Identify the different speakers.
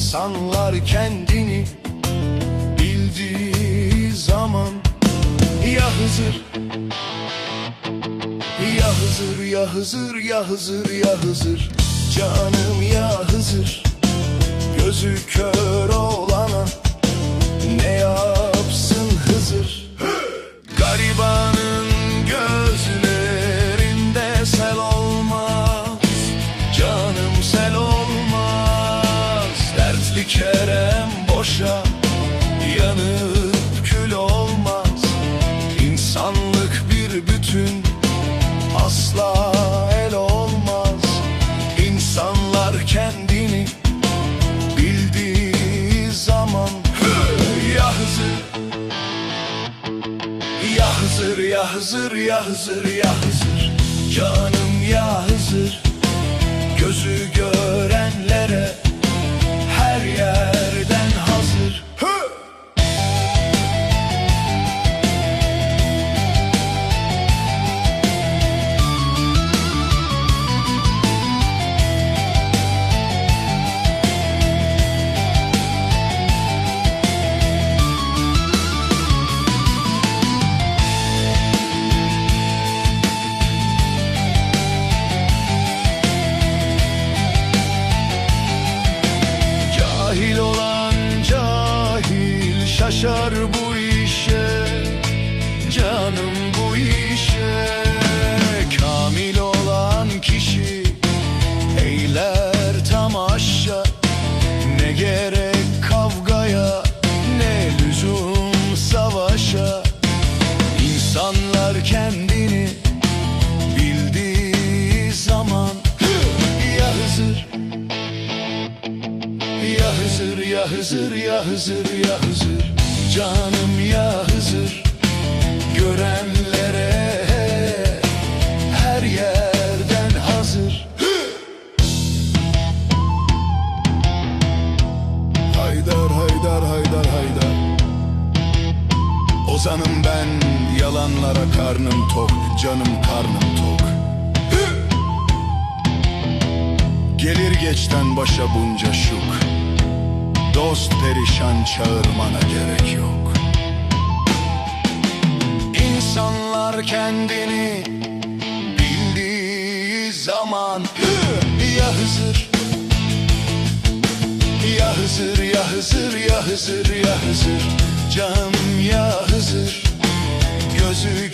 Speaker 1: İnsanlar kendini bildiği zaman ya Hızır, ya Hızır, ya Hızır, ya Hızır, ya Hızır, canım ya Hızır. Gözü kör olana ne yapsın Hızır? Garibanın gözlerinde sel olmaz, canım sel olmaz. Dertli Kerem boşa yanıp kül olmaz. İnsanlık bir bütün, asla el olmaz. İnsanlar kendini bildiği zaman ya Hızır, ya Hızır, ya Hızır, ya Hızır, ya Hızır, canım ya Hızır. Gözü görenlere her yerden hazır. Cahil olan cahil şaşar bu işe, canım bu işe. Kamil olan kişi eyler tamaşa. Ne gerek kavgaya, ne lüzum savaşa. İnsanlar kendini bildiği zaman ya Hızır, ya Hızır, ya Hızır, ya Hızır, ya Hızır, canım ya Hızır. Görenlere her yerden hazır. Haydar, Haydar, Haydar, Haydar. Ozanım ben, yalanlara karnım tok, canım karnım tok. Gelir geçten başa bunca şuk, dost perişan çağırmana gerek yok. İnsanlar kendini bildiği zaman ya Hızır, ya Hızır, ya Hızır, ya Hızır, ya Hızır, canım ya Hızır. Gözü